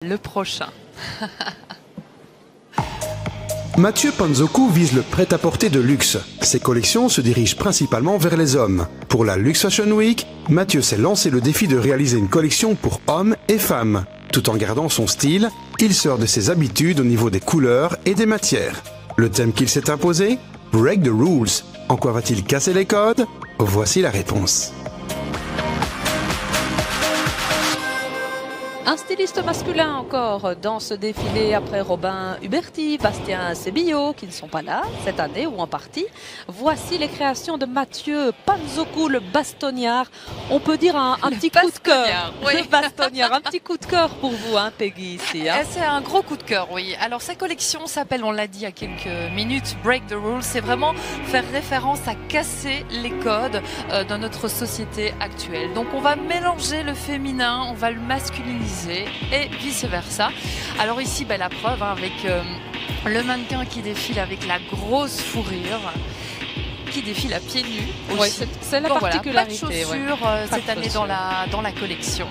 le prochain. Mathieu Panzoku vise le prêt-à-porter de luxe. Ses collections se dirigent principalement vers les hommes. Pour la Luxe Fashion Week, Mathieu s'est lancé le défi de réaliser une collection pour hommes et femmes. Tout en gardant son style, il sort de ses habitudes au niveau des couleurs et des matières. Le thème qu'il s'est imposé ? Break the rules. En quoi va-t-il casser les codes ? Voici la réponse. Un styliste masculin encore dans ce défilé après Robin Huberti, Bastien Sébillo qui ne sont pas là cette année ou en partie. Voici les créations de Mathieu Panzoku, le bastonniard. On peut dire un petit coup de cœur. Oui. Le bastonniard, un petit coup de cœur pour vous, hein, Peggy, ici. Hein. C'est un gros coup de cœur, oui. Alors sa collection s'appelle, on l'a dit il y a quelques minutes, Break the Rules. C'est vraiment faire référence à casser les codes dans notre société actuelle. Donc on va mélanger le féminin, on va le masculiniser et vice versa. Alors ici, la preuve avec le mannequin qui défile avec la grosse fourrure, qui défile à pieds nus aussi. Ouais, c'est la particularité. Pas de chaussures cette année dans la collection.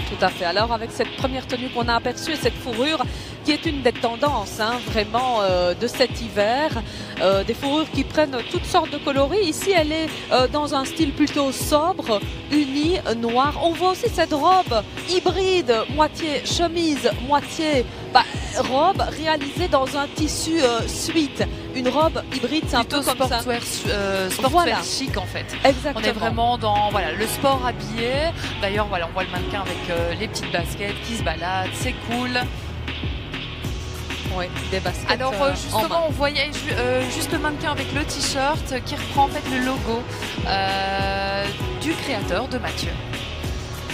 Tout à fait. Alors avec cette première tenue qu'on a aperçue et cette fourrure qui est une des tendances vraiment de cet hiver, des fourrures qui prennent toutes sortes de coloris. Ici elle est dans un style plutôt sobre, uni, noir. On voit aussi cette robe hybride, moitié chemise, moitié robe réalisée dans un tissu suite. Une robe hybride, c'est un peu comme sportswear, sportswear chic en fait. Exactement. On est vraiment dans le sport habillé. D'ailleurs on voit le mannequin avec les petites baskets qui se baladent, c'est cool. Oui, des baskets. Alors justement on voyait juste le mannequin avec le t-shirt qui reprend en fait le logo du créateur de Mathieu.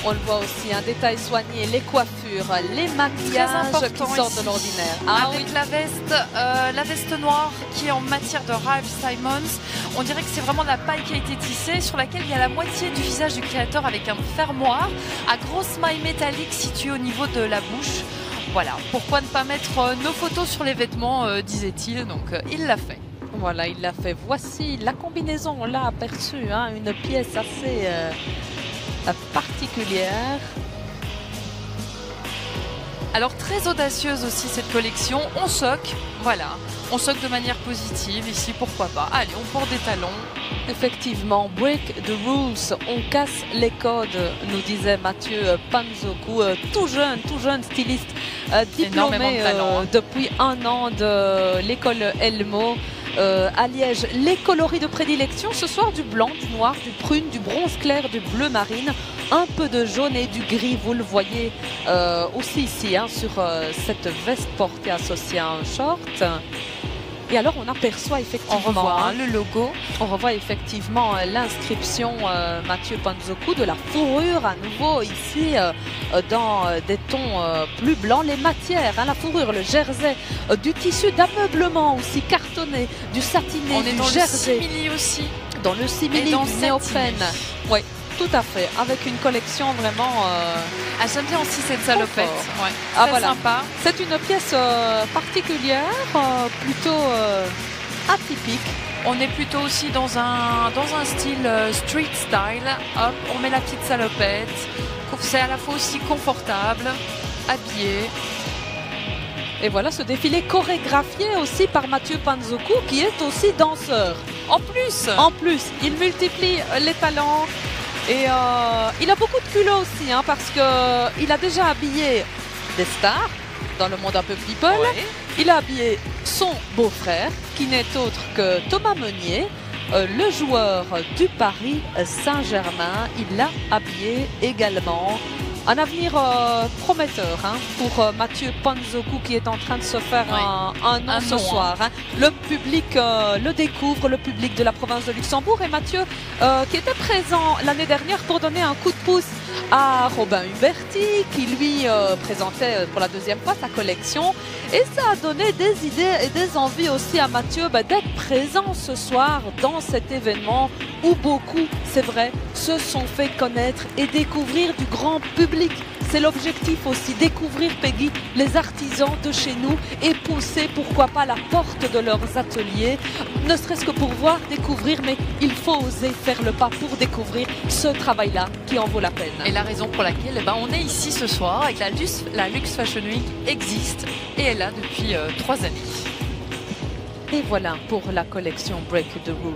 On le voit aussi, un détail soigné, les coiffures, les maquillages qui sortent de l'ordinaire. Avec la veste noire qui est en matière de Ralph Simons. On dirait que c'est vraiment de la paille qui a été tissée, sur laquelle il y a la moitié du visage du créateur avec un fermoir à grosse maille métallique située au niveau de la bouche. Voilà, pourquoi ne pas mettre nos photos sur les vêtements, disait-il, donc il l'a fait. Voilà, il l'a fait. Voici la combinaison, on l'a aperçue, une pièce assez particulière. Alors très audacieuse aussi cette collection, on soque, on soque de manière positive ici, pourquoi pas. Allez, on porte des talons. Effectivement, break the rules, on casse les codes, nous disait Mathieu Panzoku, tout jeune styliste, diplômé depuis un an de l'école Elmo. À Liège, les coloris de prédilection ce soir, du blanc, du noir, du prune, du bronze clair, du bleu marine, un peu de jaune et du gris, vous le voyez aussi ici sur cette veste portée associée à un short. Et alors on aperçoit effectivement, on revoit le logo, on revoit effectivement l'inscription Mathieu Panzoku, de la fourrure à nouveau ici dans des tons plus blancs, les matières, la fourrure, le jersey, du tissu d'ameublement aussi cartonné, du satiné, du jersey. Le simili aussi. Dans le simili, du néoprène. Oui, tout à fait, avec une collection vraiment... j'aime bien aussi cette salopette, très sympa. C'est une pièce particulière, plutôt atypique. On est plutôt aussi dans un style street style. Hop, on met la petite salopette. C'est à la fois aussi confortable, habillé. Et voilà ce défilé chorégraphié aussi par Mathieu Panzoku, qui est aussi danseur. En plus, il multiplie les talents. Et il a beaucoup de culot aussi, parce qu'il a déjà habillé des stars dans le monde un peu people. Ouais. Il a habillé son beau-frère, qui n'est autre que Thomas Meunier, le joueur du Paris Saint-Germain. Il l'a habillé également. Un avenir prometteur pour Mathieu Panzoku, qui est en train de se faire un nom ce soir. Le public le découvre, le public de la province de Luxembourg. Et Mathieu, qui était présent l'année dernière pour donner un coup de pouce à Robin Huberti, qui lui présentait pour la deuxième fois sa collection. Et ça a donné des idées et des envies aussi à Mathieu d'être présent ce soir dans cet événement où beaucoup, c'est vrai, se sont fait connaître et découvrir du grand public. public. C'est l'objectif aussi, découvrir, Peggy, les artisans de chez nous et pousser, pourquoi pas, la porte de leurs ateliers, ne serait-ce que pour voir, découvrir, mais il faut oser faire le pas pour découvrir ce travail-là qui en vaut la peine. Et la raison pour laquelle on est ici ce soir et que la Luxe Fashion Week existe et est là depuis 3 années. Et voilà pour la collection Break the Rules